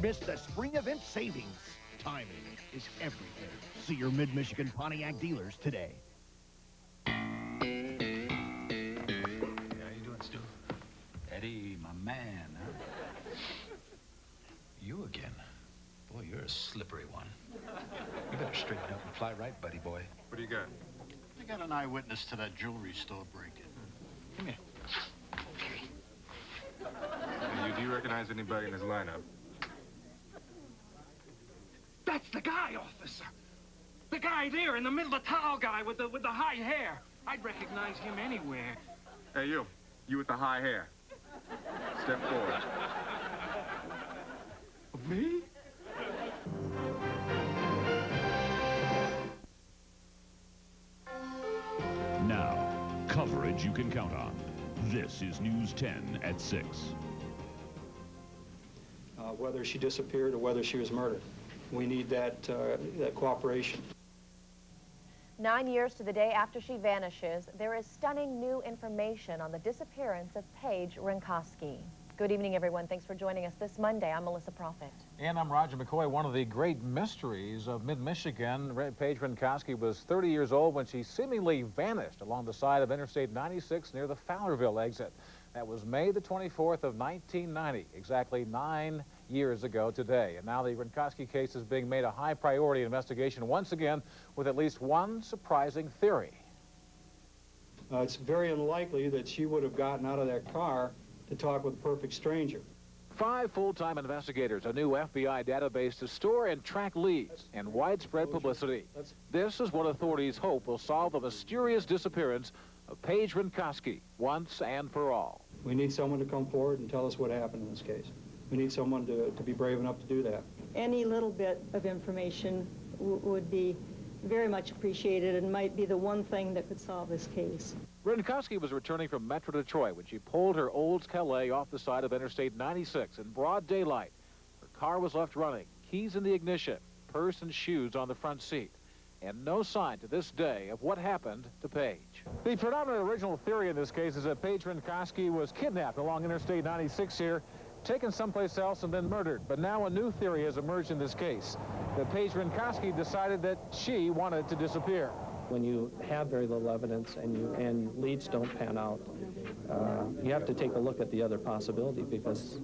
Miss the spring event savings. Timing is everything. See your Mid-Michigan Pontiac dealers today. Yeah, how you doing, Stu? Eddie, my man, huh? You again? Boy, you're a slippery one. You better straighten up and fly right, buddy boy. What do you got? I got an eyewitness to that jewelry store break-in. Come here. Do you recognize anybody in his lineup? That's the guy, officer. The guy there in the middle, the tall guy with the high hair. I'd recognize him anywhere. Hey, you. You with the high hair. Step forward. Me? Now, coverage you can count on. This is News 10 at 6. Whether she disappeared or whether she was murdered. We need that cooperation. 9 years to the day after she vanishes, there is stunning new information on the disappearance of Paige Renkoski. Good evening, everyone. Thanks for joining us this Monday. I'm Melissa Prophet. And I'm Roger McCoy. One of the great mysteries of mid-Michigan, Paige Renkoski was 30 years old when she seemingly vanished along the side of Interstate 96 near the Fowlerville exit. That was May the 24th of 1990, exactly 9 years ago today. And now the Renkoski case is being made a high priority investigation once again with at least one surprising theory. It's very unlikely that she would have gotten out of that car to talk with a perfect stranger. 5 full-time investigators, a new FBI database to store and track leads, and widespread publicity. This is what authorities hope will solve the mysterious disappearance of Paige Renkoski once and for all. We need someone to come forward and tell us what happened in this case. We need someone to be brave enough to do that. Any little bit of information would be very much appreciated and might be the one thing that could solve this case. Renkoski was returning from Metro Detroit when she pulled her Olds Calais off the side of Interstate 96 in broad daylight. Her car was left running, keys in the ignition, purse and shoes on the front seat, and no sign to this day of what happened to Paige. The predominant original theory in this case is that Paige Renkoski was kidnapped along Interstate 96 here, taken someplace else and then murdered. But now a new theory has emerged in this case, that Paige Renkoski decided that she wanted to disappear. When you have very little evidence and leads don't pan out, you have to take a look at the other possibility, because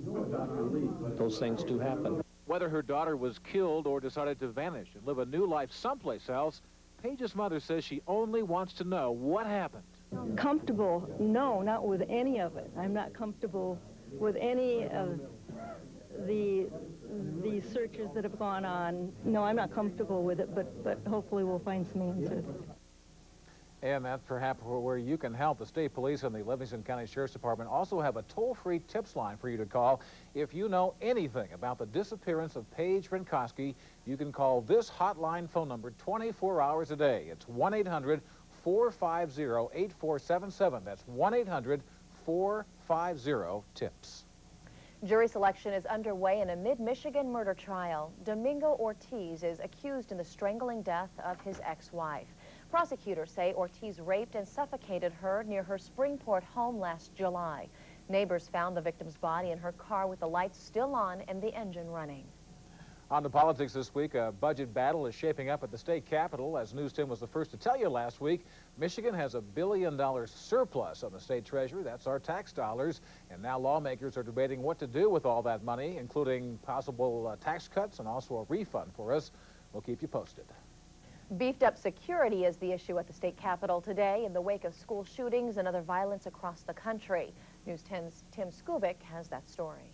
those things do happen. Whether her daughter was killed or decided to vanish and live a new life someplace else, Paige's mother says she only wants to know what happened. Comfortable? No, not with any of it. I'm not comfortable with any of the searches that have gone on. No, I'm not comfortable with it, but hopefully we'll find some answers. And that's perhaps where you can help. The state police and the Livingston County Sheriff's Department also have a toll-free tips line for you to call. If you know anything about the disappearance of Paige Renkoski, you can call this hotline phone number 24 hours a day. It's 1-800-450-8477. That's 1-800-450-TIPS. Jury selection is underway in a mid-Michigan murder trial. Domingo Ortiz is accused in the strangling death of his ex-wife. Prosecutors say Ortiz raped and suffocated her near her Springport home last July. Neighbors found the victim's body in her car with the lights still on and the engine running. On to politics this week, a budget battle is shaping up at the state capitol. As News 10 was the first to tell you last week, Michigan has $1 billion surplus on the state treasury. That's our tax dollars. And now lawmakers are debating what to do with all that money, including possible tax cuts and also a refund for us. We'll keep you posted. Beefed up security is the issue at the state capitol today in the wake of school shootings and other violence across the country. News 10's Tim Skubic has that story.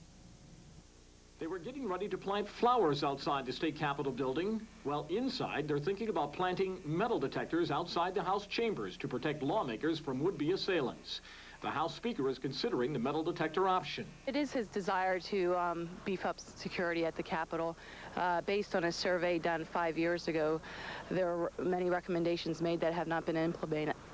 They were getting ready to plant flowers outside the state capitol building. Well, inside, they're thinking about planting metal detectors outside the House chambers to protect lawmakers from would-be assailants. The House Speaker is considering the metal detector option. It is his desire to beef up security at the Capitol. Based on a survey done 5 years ago, there are many recommendations made that have not been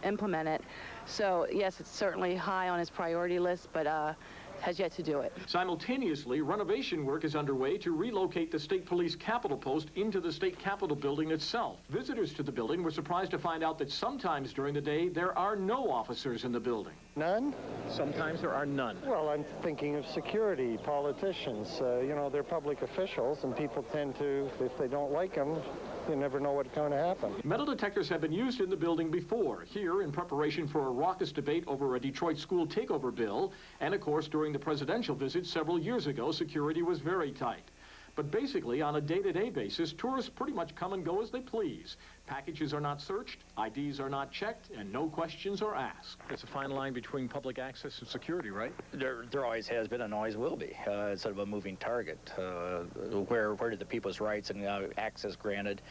implemented. So, yes, it's certainly high on his priority list, but has yet to do it. Simultaneously, renovation work is underway to relocate the state police Capitol Post into the state Capitol building itself. Visitors to the building were surprised to find out that sometimes during the day there are no officers in the building. None? Sometimes there are none. Well, I'm thinking of security, politicians. You know, they're public officials, and people tend to, if they don't like them, you never know what's going to happen. Metal detectors have been used in the building before, here in preparation for a raucous debate over a Detroit school takeover bill, and of course during the presidential visit several years ago, security was very tight. But basically, on a day-to-day basis, tourists pretty much come and go as they please. Packages are not searched, IDs are not checked, and no questions are asked. It's a fine line between public access and security, right? There always has been and always will be. It's sort of a moving target. Where do the people's rights and access granted,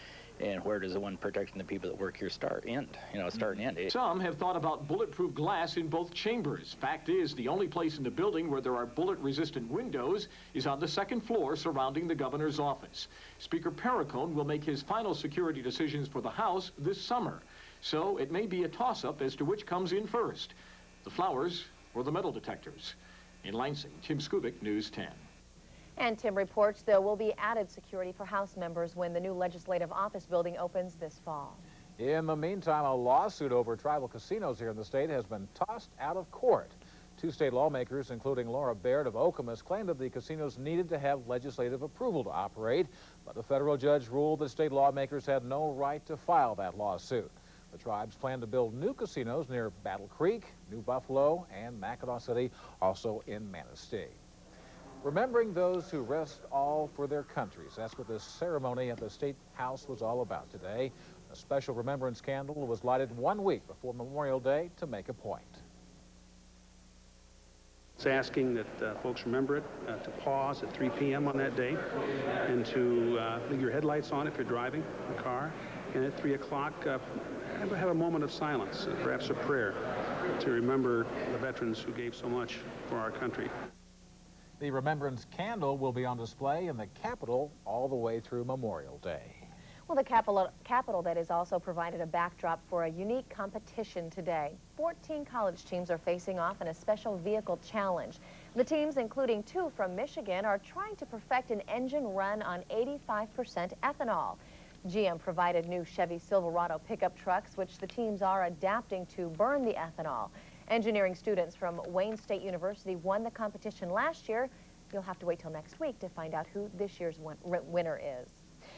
and where does the one protecting the people that work here start and end? Some have thought about bulletproof glass in both chambers. Fact is, the only place in the building where there are bullet-resistant windows is on the second floor surrounding the governor's office. Speaker Perricone will make his final security decisions for the House this summer. So it may be a toss-up as to which comes in first, the flowers or the metal detectors. In Lansing, Tim Skubic, News 10. And Tim reports there will be added security for House members when the new legislative office building opens this fall. In the meantime, a lawsuit over tribal casinos here in the state has been tossed out of court. Two state lawmakers, including Laura Baird of Okemos, claimed that the casinos needed to have legislative approval to operate, but the federal judge ruled that state lawmakers had no right to file that lawsuit. The tribes plan to build new casinos near Battle Creek, New Buffalo, and Mackinac City, also in Manistee. Remembering those who risked all for their countries. That's what this ceremony at the State House was all about today. A special remembrance candle was lighted 1 week before Memorial Day to make a point. It's asking that folks remember it, to pause at 3 p.m. on that day, and to leave your headlights on if you're driving a car, and at 3 o'clock have a moment of silence, perhaps a prayer, to remember the veterans who gave so much for our country. The Remembrance Candle will be on display in the Capitol all the way through Memorial Day. Well, the Capitol that is also provided a backdrop for a unique competition today. 14 college teams are facing off in a special vehicle challenge. The teams, including 2 from Michigan, are trying to perfect an engine run on 85% ethanol. GM provided new Chevy Silverado pickup trucks, which the teams are adapting to burn the ethanol. Engineering students from Wayne State University won the competition last year. You'll have to wait till next week to find out who this year's winner is.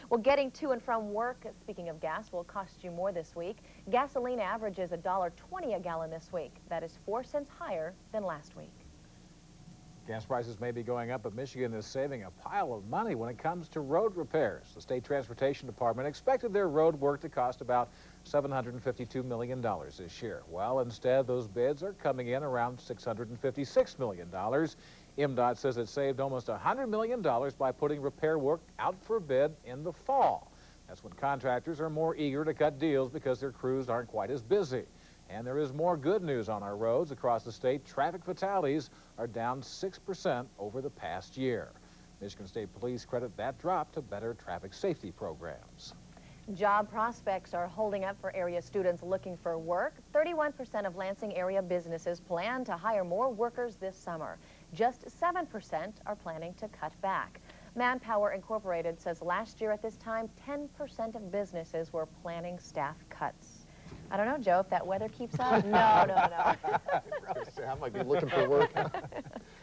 Well, getting to and from work, speaking of gas, will cost you more this week. Gasoline averages $1.20 a gallon this week. That is 4 cents higher than last week. Gas prices may be going up, but Michigan is saving a pile of money when it comes to road repairs. The State Transportation Department expected their road work to cost about $752 million this year. Well, instead, those bids are coming in around $656 million. MDOT says it saved almost $100 million by putting repair work out for bid in the fall. That's when contractors are more eager to cut deals because their crews aren't quite as busy. And there is more good news on our roads across the state. Traffic fatalities are down 6% over the past year. Michigan State Police credit that drop to better traffic safety programs. Job prospects are holding up for area students looking for work. 31% of Lansing area businesses plan to hire more workers this summer. Just 7% are planning to cut back. Manpower Incorporated says last year at this time, 10% of businesses were planning staff cuts. I don't know, Joe, if that weather keeps up. No. I might be looking for work.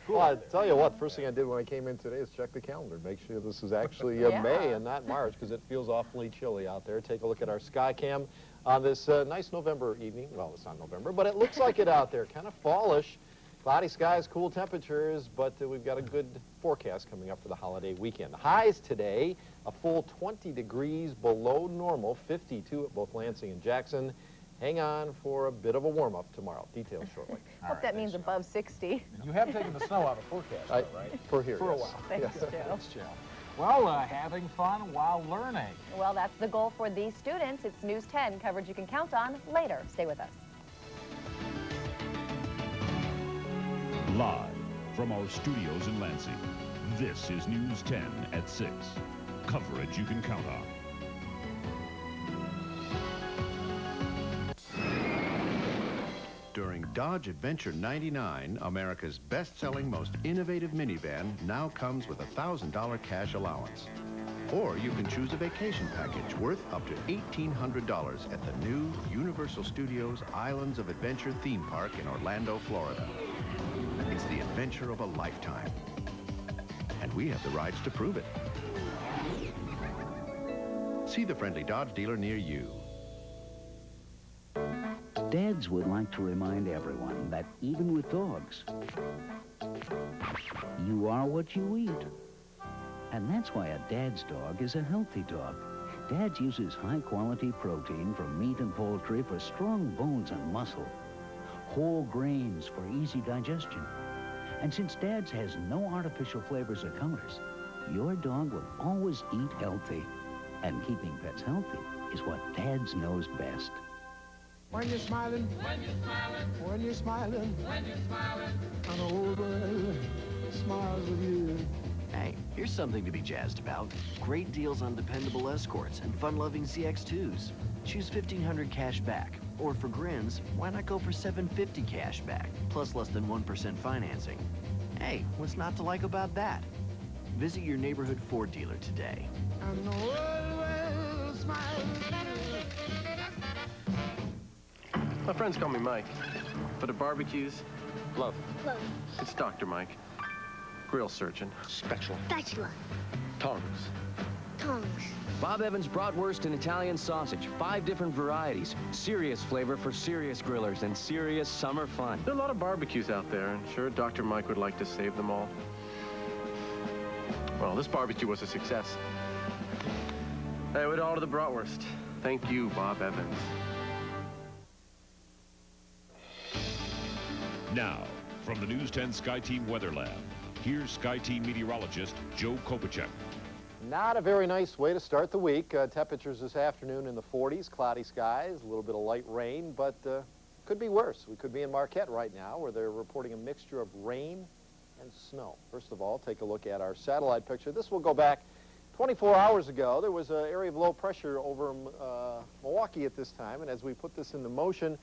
Well, I tell you what, first thing I did when I came in today is check the calendar, make sure this is actually May and not March, because it feels awfully chilly out there. Take a look at our sky cam on this nice November evening. Well, it's not November, but it looks like it out there. Kind of fallish. Cloudy skies, cool temperatures, but we've got a good forecast coming up for the holiday weekend. Highs today, a full 20 degrees below normal, 52 at both Lansing and Jackson. Hang on for a bit of a warm-up tomorrow. Details shortly. Hope that means above 60. You have taken the snow out of the forecast, though, right? For here, For a yes. while. Thanks, Joe. Thanks, Joe. Well, having fun while learning. Well, that's the goal for these students. It's News 10 coverage you can count on later. Stay with us. Live from our studios in Lansing, this is News 10 at 6. Coverage you can count on. During Dodge Adventure 99, America's best-selling, most innovative minivan now comes with a $1,000 cash allowance. Or you can choose a vacation package worth up to $1,800 at the new Universal Studios Islands of Adventure theme park in Orlando, Florida. It's the adventure of a lifetime. And we have the rides to prove it. See the friendly Dodge dealer near you. Dads would like to remind everyone that even with dogs, you are what you eat. And that's why a dad's dog is a healthy dog. Dad's uses high-quality protein from meat and poultry for strong bones and muscle, whole grains for easy digestion. And since Dad's has no artificial flavors or colors, your dog will always eat healthy. And keeping pets healthy is what Dad's knows best. When you're smiling, when you're smiling, when you're smiling, when you're smiling, and the whole world smiles with you. Hey, here's something to be jazzed about. Great deals on dependable escorts and fun-loving CX2s. Choose $1,500 cash back. Or for grins, why not go for $750 cash back, plus less than 1% financing? Hey, what's not to like about that? Visit your neighborhood Ford dealer today. And the whole world smiles with you. My friends call me Mike. For the barbecues, love. Love. It's Dr. Mike. Grill surgeon. Special. Spatula. Tongs. Tongs. Bob Evans Bratwurst and Italian sausage. 5 different varieties. Serious flavor for serious grillers and serious summer fun. There are a lot of barbecues out there, and sure, Dr. Mike would like to save them all. Well, this barbecue was a success. I owe it all to the Bratwurst. Thank you, Bob Evans. Now, from the News 10 SkyTeam Weather Lab, here's SkyTeam meteorologist Joe Kopacek. Not a very nice way to start the week. Temperatures this afternoon in the 40s, cloudy skies, a little bit of light rain, but could be worse. We could be in Marquette right now where they're reporting a mixture of rain and snow. First of all, take a look at our satellite picture. This will go back 24 hours ago. There was an area of low pressure over Milwaukee at this time, and as we put this into motion,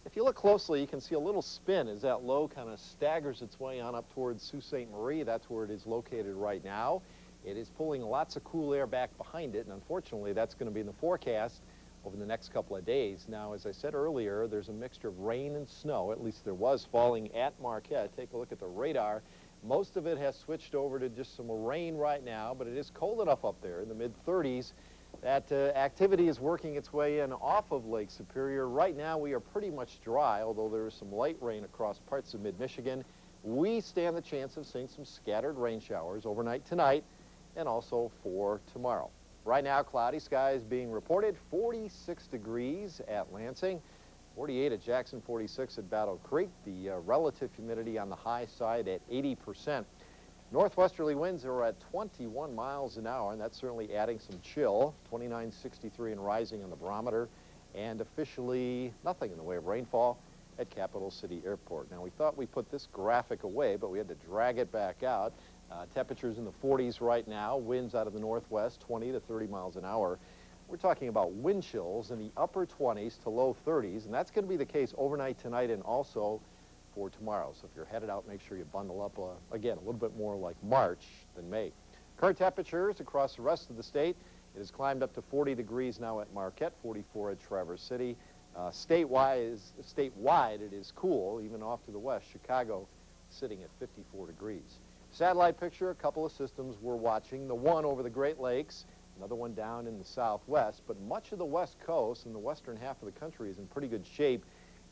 if you look closely, you can see a little spin as that low kind of staggers its way on up towards Sault Ste. Marie. That's where it is located right now. It is pulling lots of cool air back behind it, and unfortunately, that's going to be in the forecast over the next couple of days. Now, as I said earlier, there's a mixture of rain and snow. At least there was falling at Marquette. Take a look at the radar. Most of it has switched over to just some rain right now, but it is cold enough up there in the mid-30s. That activity is working its way in off of Lake Superior. Right now, we are pretty much dry, although there is some light rain across parts of mid-Michigan. We stand the chance of seeing some scattered rain showers overnight tonight and also for tomorrow. Right now, cloudy skies being reported, 46 degrees at Lansing, 48 at Jackson, 46 at Battle Creek. The relative humidity on the high side at 80%. Northwesterly winds are at 21 miles an hour, and that's certainly adding some chill. 29.63 and rising on the barometer, and officially nothing in the way of rainfall at Capital City Airport. Now, we thought we put this graphic away, but we had to drag it back out. Temperatures in the 40s right now, winds out of the northwest, 20 to 30 miles an hour. We're talking about wind chills in the upper 20s to low 30s, and that's going to be the case overnight tonight and also for tomorrow. So if you're headed out, make sure you bundle up, again, a little bit more like March than May. Current temperatures across the rest of the state, it has climbed up to 40 degrees now at Marquette, 44 at Traverse City. Statewide, it is cool, even off to the west. Chicago sitting at 54 degrees. Satellite picture, a couple of systems we're watching. The one over the Great Lakes, another one down in the southwest, but much of the west coast and the western half of the country is in pretty good shape.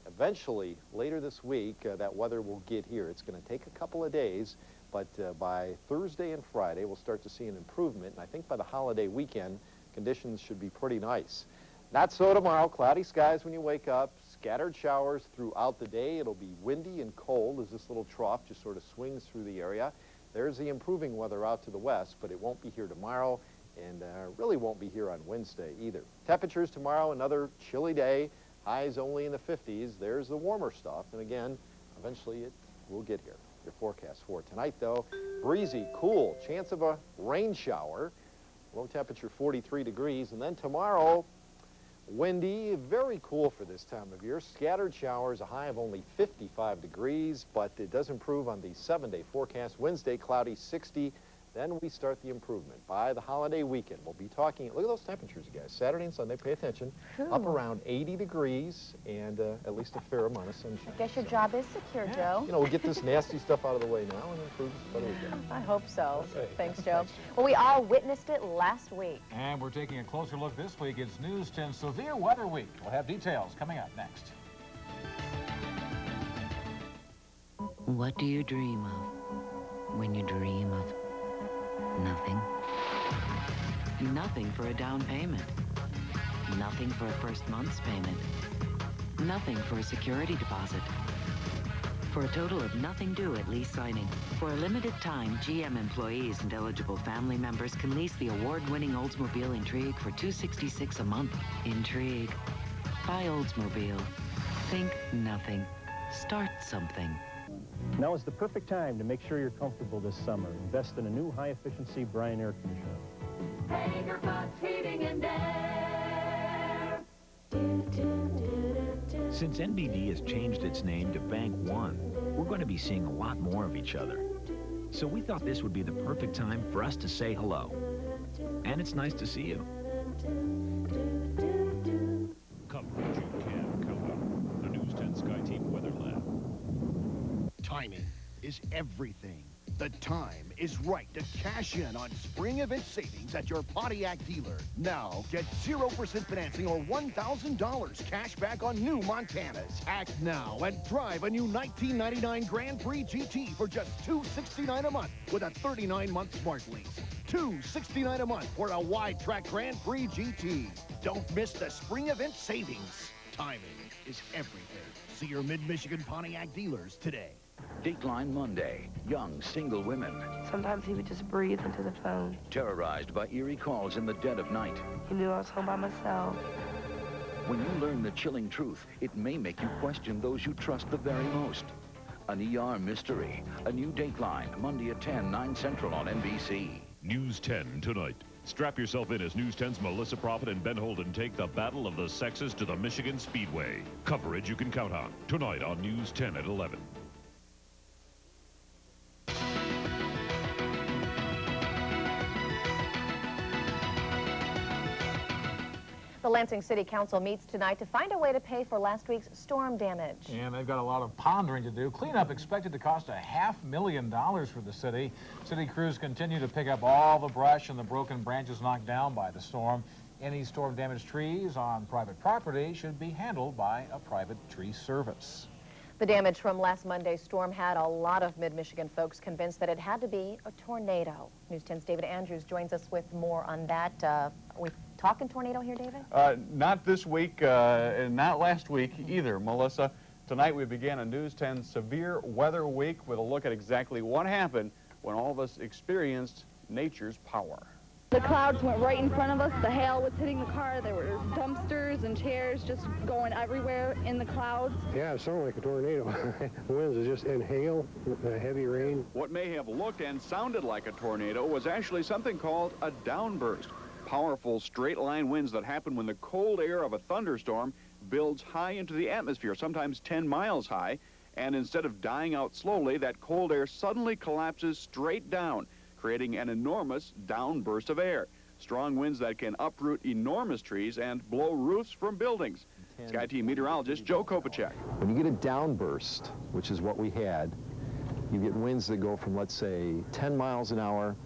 Eventually, later this week, that weather will get here. It's going to take a couple of days, but by Thursday and Friday, we'll start to see an improvement, and I think by the holiday weekend, conditions should be pretty nice. Not so tomorrow. Cloudy skies when you wake up, scattered showers throughout the day. It'll be windy and cold as this little trough just sort of swings through the area. There's the improving weather out to the west, but it won't be here tomorrow, and really won't be here on Wednesday either. Temperatures tomorrow, another chilly day. Highs only in the 50s. There's the warmer stuff, and again, eventually it will get here. Your forecast for tonight, though, breezy, cool, chance of a rain shower. Low temperature 43 degrees, and then tomorrow, windy, very cool for this time of year. Scattered showers, a high of only 55 degrees, but it does improve on the 7-day forecast. Wednesday, cloudy, 60. Then we start the improvement. By the holiday weekend, we'll be talking, look at those temperatures, you guys. Saturday and Sunday, pay attention, up around 80 degrees and at least a fair amount of sunshine. I guess your job is secure, Joe. You know, we'll get this nasty stuff out of the way now and improve the weekend. I hope so. Okay. Thanks, Joe. Well, we all witnessed it last week. And we're taking a closer look this week. It's News 10 Severe Weather Week. We'll have details coming up next. What do you dream of when you dream of nothing? Nothing for a down payment. Nothing for a first month's payment. Nothing for a security deposit. For a total of nothing due at lease signing. For a limited time, GM employees and eligible family members can lease the award-winning Oldsmobile Intrigue for $266 a month. Intrigue. Buy Oldsmobile. Think nothing. Start something. Now is the perfect time to make sure you're comfortable this summer. Invest in a new high-efficiency Bryan air conditioner. Hager Fox Heating and Air. Since NBD has changed its name to Bank One, we're going to be seeing a lot more of each other. So we thought this would be the perfect time for us to say hello. And it's nice to see you. Coverage you can count on. The News 10 Sky Team Weather Lab. Timing is everything. The time is right to cash in on spring event savings at your Pontiac dealer. Now, get 0% financing or $1,000 cash back on new Montanas. Act now and drive a new 1999 Grand Prix GT for just $269 a month with a 39-month smart lease. $269 a month for a wide-track Grand Prix GT. Don't miss the spring event savings. Timing is everything. See your Mid-Michigan Pontiac dealers today. Dateline Monday. Young single women. Sometimes he would just breathe into the phone. Terrorized by eerie calls in the dead of night. He knew I was home by myself. When you learn the chilling truth, it may make you question those you trust the very most. An ER mystery. A new Dateline, Monday at 10, 9 Central on NBC. News 10 tonight. Strap yourself in as News 10's Melissa Prophet and Ben Holden take the battle of the sexes to the Michigan Speedway. Coverage you can count on. Tonight on News 10 at 11. The Lansing City Council meets tonight to find a way to pay for last week's storm damage. And they've got a lot of pondering to do. Cleanup expected to cost $500,000 for the city. City crews continue to pick up all the brush and the broken branches knocked down by the storm. Any storm-damaged trees on private property should be handled by a private tree service. The damage from last Monday's storm had a lot of mid-Michigan folks convinced that it had to be a tornado. News 10's David Andrews joins us with more on that. Are we talking tornado here, David? Not this week, and not last week either, Melissa. Tonight we began a News 10 Severe Weather Week with a look at exactly what happened when all of us experienced nature's power. The clouds went right in front of us. The hail was hitting the car. There were dumpsters and chairs just going everywhere in the clouds. Yeah, it sounded like a tornado. The winds are just in hail, heavy rain. What may have looked and sounded like a tornado was actually something called a downburst. Powerful straight-line winds that happen when the cold air of a thunderstorm builds high into the atmosphere, sometimes 10 miles high, and instead of dying out slowly, that cold air suddenly collapses straight down, creating an enormous downburst of air. Strong winds that can uproot enormous trees and blow roofs from buildings. Sky Team meteorologist Joe Kopacek. When you get a downburst, which is what we had, you get winds that go from, let's say, 10 miles an hour,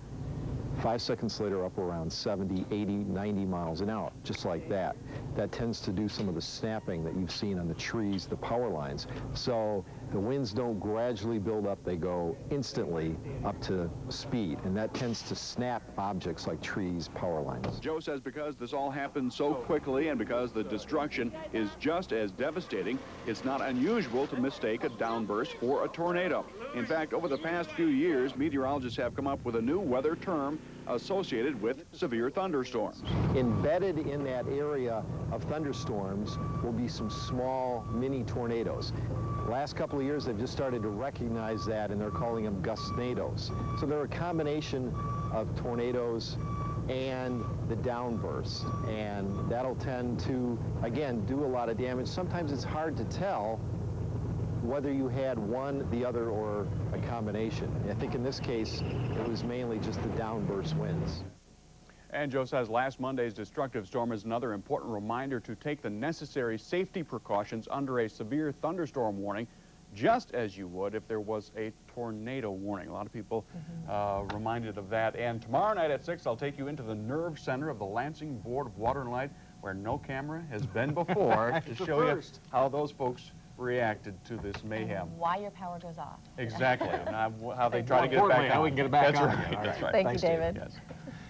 5 seconds later up around 70, 80, 90 miles an hour, just like that. That tends to do some of the snapping that you've seen on the trees, the power lines. So the winds don't gradually build up, they go instantly up to speed, and that tends to snap objects like trees, power lines. Joe says because this all happened so quickly and because the destruction is just as devastating, it's not unusual to mistake a downburst for a tornado. In fact, over the past few years, meteorologists have come up with a new weather term associated with severe thunderstorms. Embedded in that area of thunderstorms will be some small mini tornadoes. Last couple of years, they've just started to recognize that, and they're calling them gustnados. So they're a combination of tornadoes and the downbursts, and that'll tend to, again, do a lot of damage. Sometimes it's hard to tell whether you had one, the other, or a combination. I think in this case, it was mainly just the downburst winds. And Joe says last Monday's destructive storm is another important reminder to take the necessary safety precautions under a severe thunderstorm warning, just as you would if there was a tornado warning. A lot of people reminded of that. And tomorrow night at 6, I'll take you into the nerve center of the Lansing Board of Water and Light, where no camera has been before, to show you how those folks reacted to this mayhem. And why your power goes off. Exactly. And how they try to get it back on. How we can get it back That's on. Right. That's right. Thank you, David. Yes.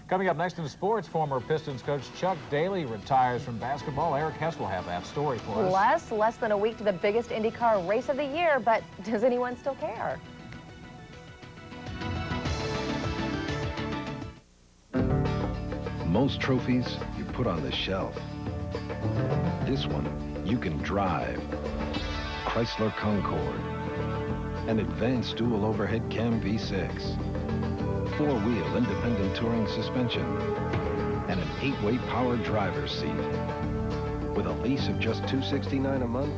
Coming up next in sports, former Pistons coach Chuck Daly retires from basketball. Eric Hess will have that story for us. Less than a week to the biggest IndyCar race of the year, but does anyone still care? Most trophies you put on the shelf. This one you can drive. Chrysler Concorde. An advanced dual overhead cam V6. 4-wheel independent touring suspension. And an 8-way power driver's seat. With a lease of just $269 a month,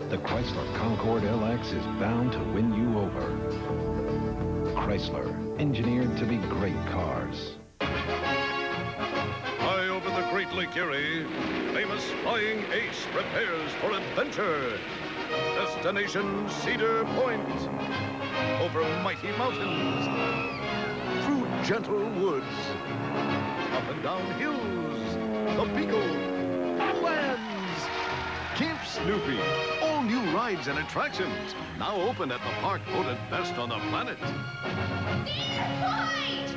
the Chrysler Concorde LX is bound to win you over. Chrysler, engineered to be great cars. High over the Great Lake Erie, famous flying ace prepares for adventure. Destination Cedar Point. Over mighty mountains, through gentle woods, up and down hills, the Beagle, lands, Camp Snoopy. All new rides and attractions, now open at the park voted best on the planet. Cedar Point!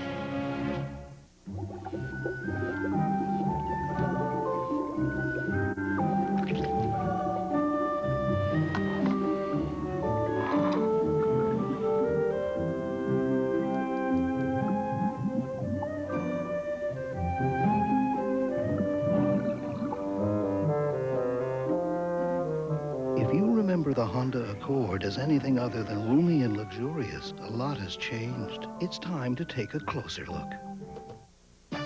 If you remember the Honda Accord as anything other than roomy and luxurious, a lot has changed. It's time to take a closer look.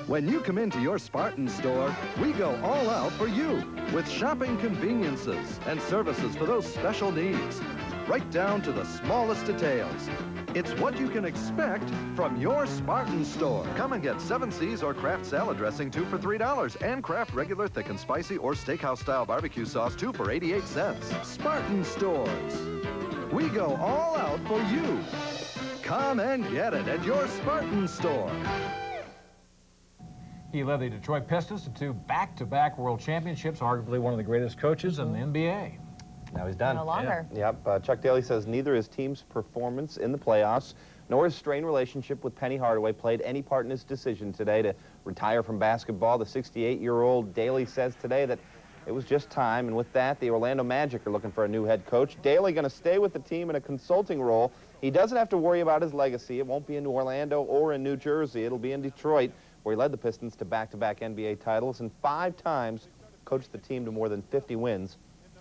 When you come into your Spartan store, we go all out for you with shopping conveniences and services for those special needs, right down to the smallest details. It's what you can expect from your Spartan store. Come and get 7C's or Kraft salad dressing 2 for $3 and Kraft regular thick and spicy or steakhouse style barbecue sauce 2 for 88 cents. Spartan stores. We go all out for you. Come and get it at your Spartan store. He led the Detroit Pistons to 2 back-to-back world championships, arguably one of the greatest coaches in the NBA. Now he's done. No longer. Yeah. Yep. Chuck Daly says neither his team's performance in the playoffs nor his strained relationship with Penny Hardaway played any part in his decision today to retire from basketball. The 68-year-old Daly says today that it was just time, and with that, the Orlando Magic are looking for a new head coach. Daly going to stay with the team in a consulting role. He doesn't have to worry about his legacy. It won't be in Orlando or in New Jersey. It'll be in Detroit, where he led the Pistons to back-to-back NBA titles and 5 times coached the team to more than 50 wins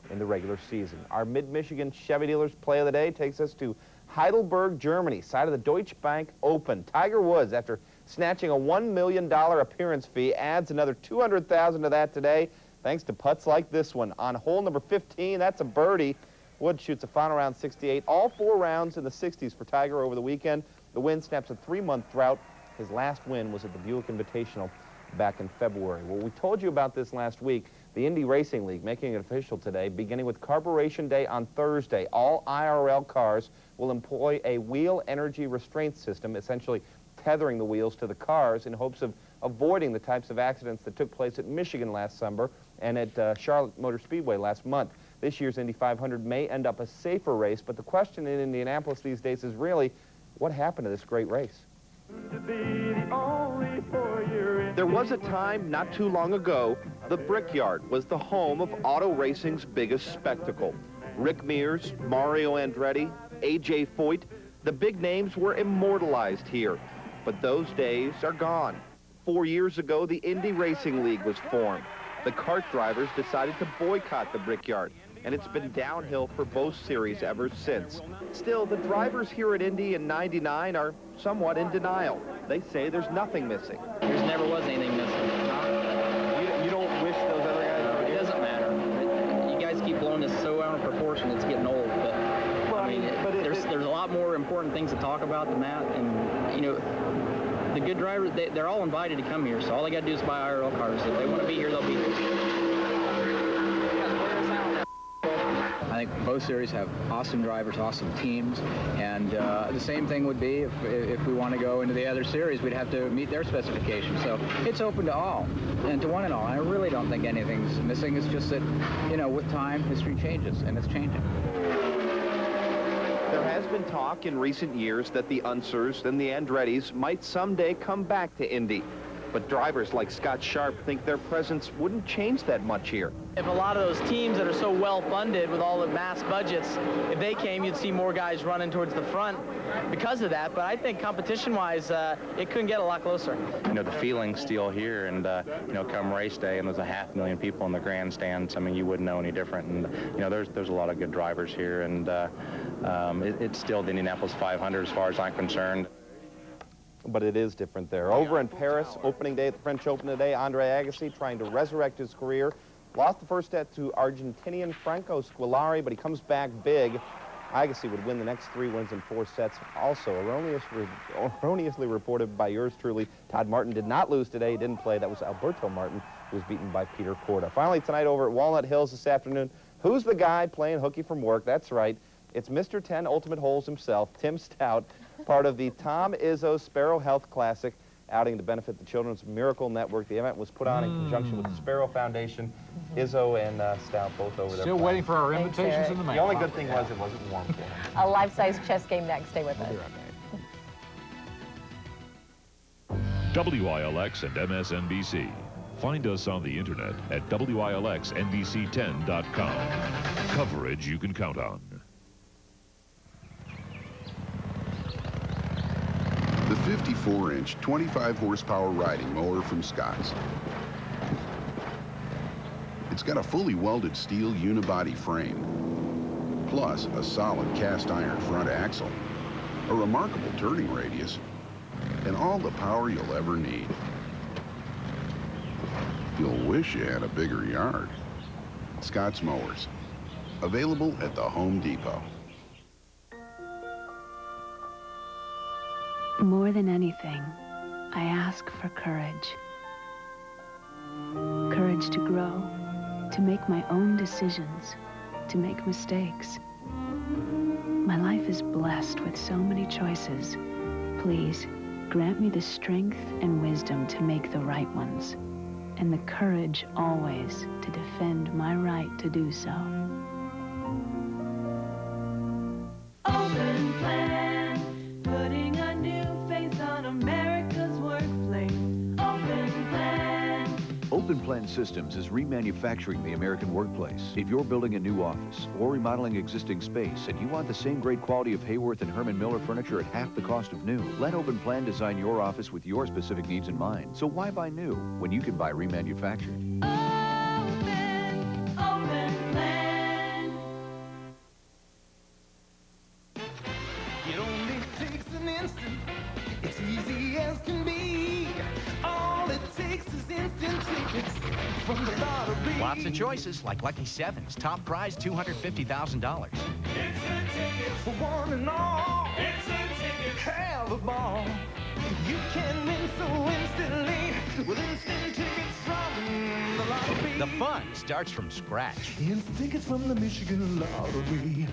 in the regular season. Our Mid-Michigan Chevy Dealers Play of the Day takes us to Heidelberg, Germany, side of the Deutsche Bank Open. Tiger Woods, after snatching a $1 million appearance fee, adds another $200,000 to that today, thanks to putts like this one. On hole number 15, that's a birdie. Woods shoots a final round 68. All 4 rounds in the 60s for Tiger over the weekend. The win snaps a 3-month drought. His last win was at the Buick Invitational back in February. Well, we told you about this last week. The Indy Racing League making it official today, beginning with Carburation Day on Thursday. All IRL cars will employ a wheel energy restraint system, essentially tethering the wheels to the cars in hopes of avoiding the types of accidents that took place at Michigan last summer and at Charlotte Motor Speedway last month. This year's Indy 500 may end up a safer race, but the question in Indianapolis these days is really, what happened to this great race? There was a time not too long ago, the Brickyard was the home of auto racing's biggest spectacle. Rick Mears, Mario Andretti, A.J. Foyt, the big names were immortalized here. But those days are gone. 4 years ago, the Indy Racing League was formed. The kart drivers decided to boycott the Brickyard, and it's been downhill for both series ever since. Still, the drivers here at Indy in '99 are somewhat in denial. They say there's nothing missing. There never was anything missing. You don't wish those other guys... It doesn't matter. You guys keep blowing this so out of proportion, it's getting old. But there's a lot more important things to talk about than that. And, you know, the good drivers, they're all invited to come here, so all they got to do is buy IRL cars. If they want to be here, they'll be here. I think both series have awesome drivers, awesome teams, and the same thing would be if we want to go into the other series, we'd have to meet their specifications. So it's open to all, and to one and all. I really don't think anything's missing. It's just that, you know, with time, history changes, and it's changing. There has been talk in recent years that the Unsers and the Andrettis might someday come back to Indy. But drivers like Scott Sharp think their presence wouldn't change that much here. If a lot of those teams that are so well funded with all the mass budgets, if they came, you'd see more guys running towards the front because of that. But I think competition-wise, it couldn't get a lot closer. You know, the feeling's still here, and you know, come race day, and there's 500,000 people in the grandstands. I mean, you wouldn't know any different. And you know, there's a lot of good drivers here, and it's still the Indianapolis 500 as far as I'm concerned. But it is different there. Over in Paris, opening day at the French Open today, Andre Agassi trying to resurrect his career. Lost the first set to Argentinian Franco Squillari, but he comes back big. Agassi would win the next 3 wins in 4 sets. Also, erroneously reported by yours truly, Todd Martin did not lose today. He didn't play. That was Alberto Martin, who was beaten by Peter Korda. Finally, tonight over at Walnut Hills this afternoon, who's the guy playing hooky from work? That's right. It's Mr. 10 Ultimate Holes himself, Tim Stout, part of the Tom Izzo Sparrow Health Classic outing to benefit the Children's Miracle Network. The event was put on in conjunction with the Sparrow Foundation. Izzo and Stout both over there. Still waiting for our invitations in the mail. The only good thing was it wasn't warm for him. A life-size chess game next. Stay with us. WILX and MSNBC. Find us on the internet at WILXNBC10.com. Coverage you can count on. The 54-inch, 25-horsepower riding mower from Scott's. It's got a fully welded steel unibody frame, plus a solid cast iron front axle, a remarkable turning radius, and all the power you'll ever need. You'll wish you had a bigger yard. Scott's Mowers, available at the Home Depot. More than anything, I ask for courage. Courage to grow, to make my own decisions, to make mistakes. My life is blessed with so many choices. Please, grant me the strength and wisdom to make the right ones, and the courage always to defend my right to do so. Open plan, putting a new face on America's workplace. Open plan. Open Plan Systems is remanufacturing the American workplace. If you're building a new office or remodeling existing space and you want the same great quality of Hayworth and Herman Miller furniture at half the cost of new, let Open Plan design your office with your specific needs in mind. So why buy new when you can buy remanufactured? Open plan. It only takes an instant. It's easy as can be. All it takes is instant tickets from the lottery. Lots of choices, like Lucky Sevens. Top prize, $250,000. It's a ticket for one and all. It's a ticket. Have a ball. You can win so instantly with instant tickets from the lottery. The fun starts from scratch. Instant tickets from the Michigan Lottery.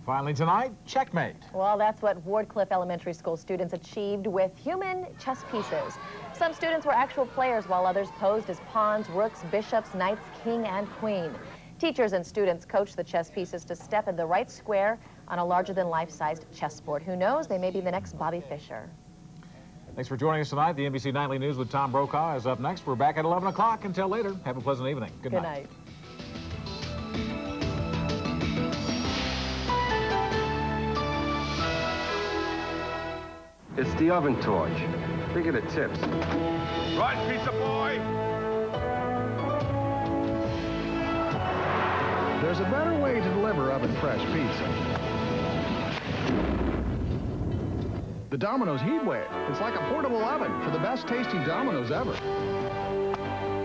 Finally tonight, checkmate. Well, that's what Wardcliff Elementary School students achieved with human chess pieces. Some students were actual players, while others posed as pawns, rooks, bishops, knights, king, and queen. Teachers and students coached the chess pieces to step in the right square on a larger-than-life-sized chessboard. Who knows, they may be the next Bobby Fischer. Thanks for joining us tonight. The NBC Nightly News with Tom Brokaw is up next. We're back at 11 o'clock. Until later, have a pleasant evening. Good night. It's the oven torch. Think of the tips. Right, pizza boy! There's a better way to deliver oven-fresh pizza. The Domino's Heat Wave. It's like a portable oven for the best tasting Domino's ever.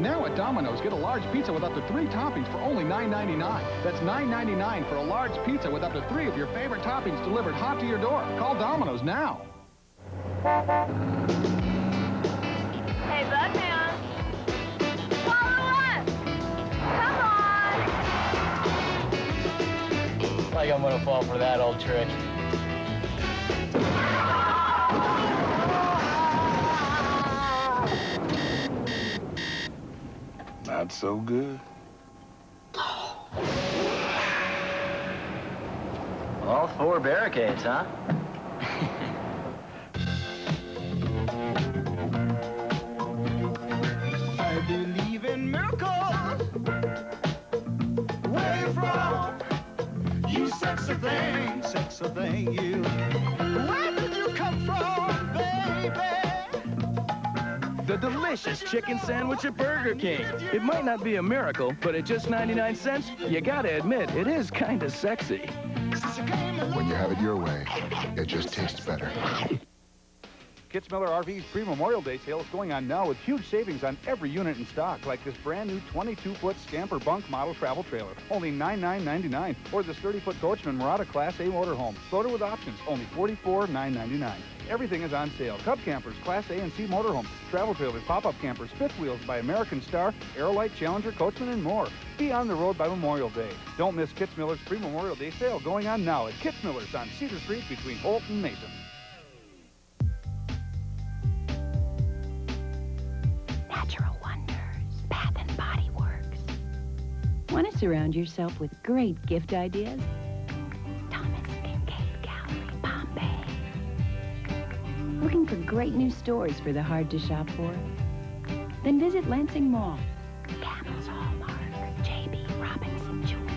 Now at Domino's, get a large pizza with up to 3 toppings for only $9.99. That's $9.99 for a large pizza with up to 3 of your favorite toppings delivered hot to your door. Call Domino's now. Hey, Buckman. Follow us! Come on! Like I'm gonna fall for that old trick. Not so good. All 4 barricades, huh? I believe in miracles. Where you from? You sexy thing, you. Where did you come from, baby? The delicious chicken sandwich at Burger King. It might not be a miracle, but at just 99 cents, you gotta admit, it is kind of sexy. When you have it your way, it just tastes better. Kitzmiller RV's pre-Memorial Day sale is going on now with huge savings on every unit in stock, like this brand new 22-foot Scamper Bunk model travel trailer, only $99.99, or this 30-foot Coachman Murata Class A motorhome, loaded with options, only $44,999. Everything is on sale. Cub campers, Class A and C motorhomes, travel trailers, pop-up campers, fifth wheels by American Star, Aerolite, Challenger, Coachman, and more. Be on the road by Memorial Day. Don't miss Kitzmiller's pre-Memorial Day sale going on now at Kitzmiller's on Cedar Street between Holt and Mason. Natural Wonders, Bath and Body Works. Want to surround yourself with great gift ideas? Thomas Kincaid Gallery, Bombay. Looking for great new stores for the hard to shop for? Then visit Lansing Mall. Camel's Hallmark, J.B. Robinson Jewelers.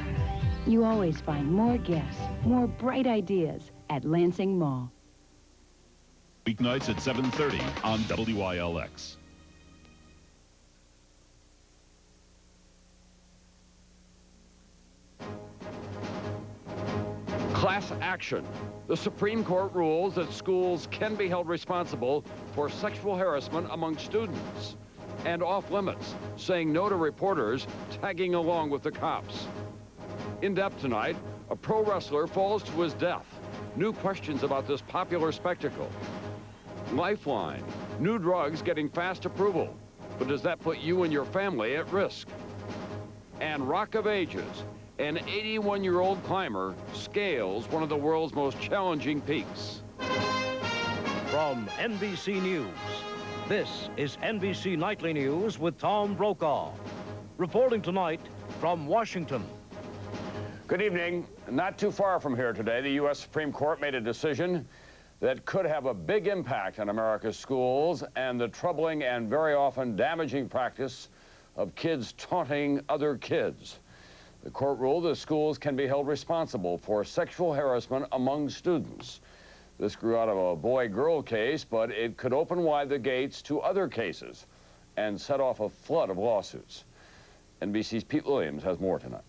You always find more gifts, more bright ideas at Lansing Mall. Weeknights at 7:30 on WILX. Class action. The Supreme Court rules that schools can be held responsible for sexual harassment among students. And off limits, saying no to reporters tagging along with the cops. In depth tonight, a pro wrestler falls to his death. New questions about this popular spectacle. Lifeline. New drugs getting fast approval. But does that put you and your family at risk? And Rock of Ages. An 81-year-old climber scales one of the world's most challenging peaks. From NBC News, this is NBC Nightly News with Tom Brokaw. Reporting tonight from Washington. Good evening. Not too far from here today, the U.S. Supreme Court made a decision that could have a big impact on America's schools and the troubling and very often damaging practice of kids taunting other kids. The court ruled that schools can be held responsible for sexual harassment among students. This grew out of a boy-girl case, but it could open wide the gates to other cases and set off a flood of lawsuits. NBC's Pete Williams has more tonight.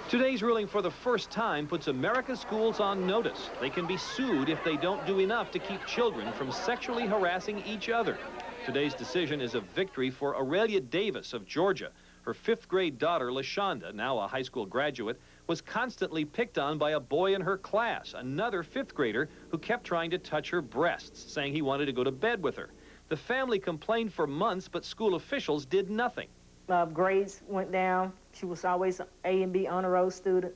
Today's ruling for the first time puts America's schools on notice. They can be sued if they don't do enough to keep children from sexually harassing each other. Today's decision is a victory for Aurelia Davis of Georgia. Her 5th grade daughter, LaShonda, now a high school graduate, was constantly picked on by a boy in her class, another 5th grader who kept trying to touch her breasts, saying he wanted to go to bed with her. The family complained for months, but school officials did nothing. Grades went down. She was always an A and B honor roll student.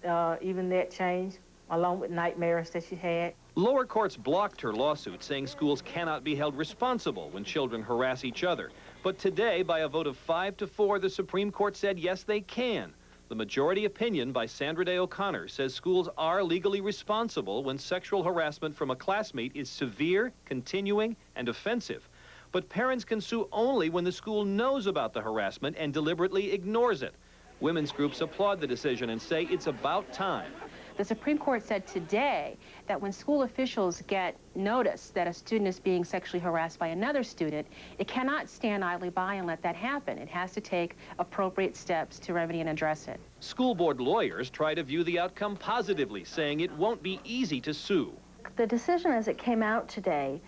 Even that changed, along with nightmares that she had. Lower courts blocked her lawsuit, saying schools cannot be held responsible when children harass each other. But today, by a vote of 5-4, the Supreme Court said yes, they can. The majority opinion by Sandra Day O'Connor says schools are legally responsible when sexual harassment from a classmate is severe, continuing, and offensive. But parents can sue only when the school knows about the harassment and deliberately ignores it. Women's groups applaud the decision and say it's about time. The Supreme Court said today that when school officials get notice that a student is being sexually harassed by another student, it cannot stand idly by and let that happen. It has to take appropriate steps to remedy and address it. School board lawyers try to view the outcome positively, saying it won't be easy to sue. The decision as it came out today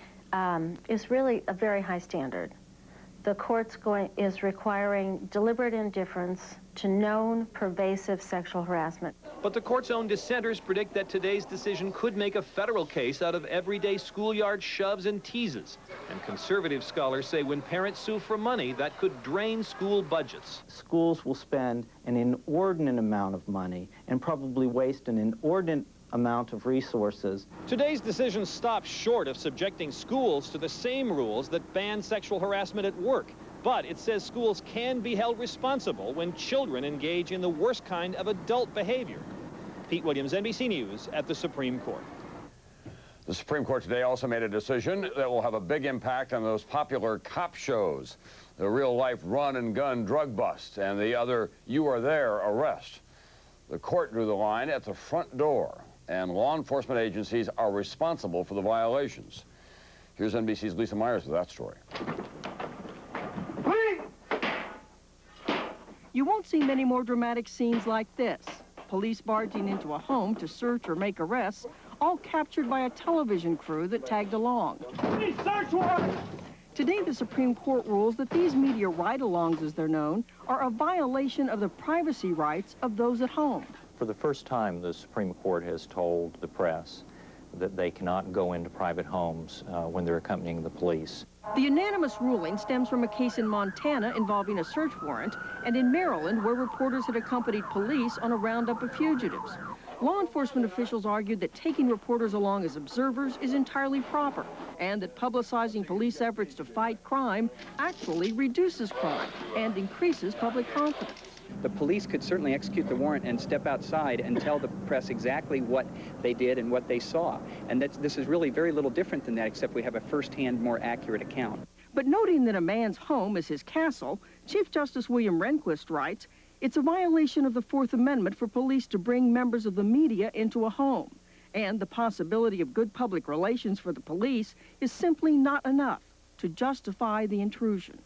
is really a very high standard. The court's is requiring deliberate indifference to known pervasive sexual harassment. But the court's own dissenters predict that today's decision could make a federal case out of everyday schoolyard shoves and teases. And conservative scholars say when parents sue for money, that could drain school budgets. Schools will spend an inordinate amount of money and probably waste an inordinate amount of resources. Today's decision stops short of subjecting schools to the same rules that ban sexual harassment at work. But it says schools can be held responsible when children engage in the worst kind of adult behavior. Pete Williams, NBC News, at the Supreme Court. The Supreme Court today also made a decision that will have a big impact on those popular cop shows, the real-life run-and-gun drug bust and the other you are there arrest. The court drew the line at the front door, and law enforcement agencies are responsible for the violations. Here's NBC's Lisa Myers with that story. You won't see many more dramatic scenes like this. Police barging into a home to search or make arrests, all captured by a television crew that tagged along. Search warrant! Today, the Supreme Court rules that these media ride-alongs, as they're known, are a violation of the privacy rights of those at home. For the first time, the Supreme Court has told the press that they cannot go into private homes when they're accompanying the police. The unanimous ruling stems from a case in Montana involving a search warrant and in Maryland where reporters had accompanied police on a roundup of fugitives. Law enforcement officials argued that taking reporters along as observers is entirely proper and that publicizing police efforts to fight crime actually reduces crime and increases public confidence. The police could certainly execute the warrant and step outside and tell the press exactly what they did and what they saw. And this is really very little different than that, except we have a first-hand, more accurate account. But noting that a man's home is his castle, Chief Justice William Renkoski writes, it's a violation of the Fourth Amendment for police to bring members of the media into a home. And the possibility of good public relations for the police is simply not enough to justify the intrusion.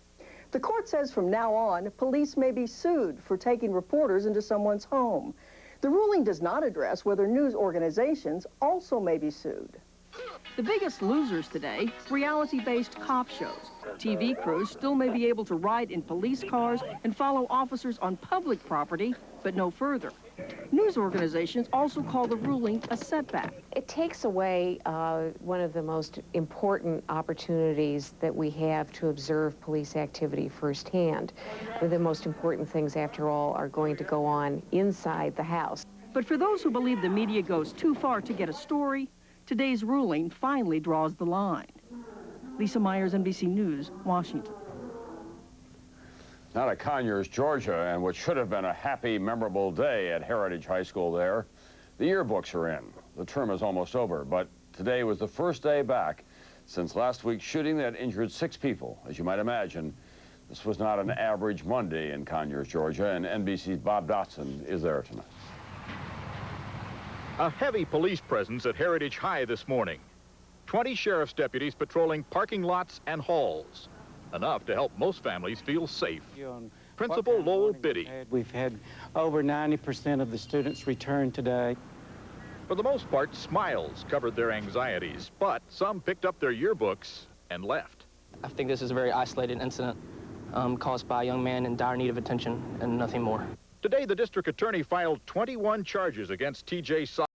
The court says from now on, police may be sued for taking reporters into someone's home. The ruling does not address whether news organizations also may be sued. The biggest losers today, reality-based cop shows. TV crews still may be able to ride in police cars and follow officers on public property, but no further. News organizations also call the ruling a setback. It takes away one of the most important opportunities that we have to observe police activity firsthand. The most important things, after all, are going to go on inside the house. But for those who believe the media goes too far to get a story, today's ruling finally draws the line. Lisa Myers, NBC News, Washington. Now to Conyers, Georgia, and what should have been a happy, memorable day at Heritage High School there. The yearbooks are in. The term is almost over, but today was the first day back since last week's shooting that injured 6 people. As you might imagine, this was not an average Monday in Conyers, Georgia, and NBC's Bob Dotson is there tonight. A heavy police presence at Heritage High this morning. 20 sheriff's deputies patrolling parking lots and halls. Enough to help most families feel safe. Principal Lowell Biddy. We've had over 90% of the students return today. For the most part, smiles covered their anxieties, but some picked up their yearbooks and left. I think this is a very isolated incident caused by a young man in dire need of attention and nothing more. Today, the district attorney filed 21 charges against T.J.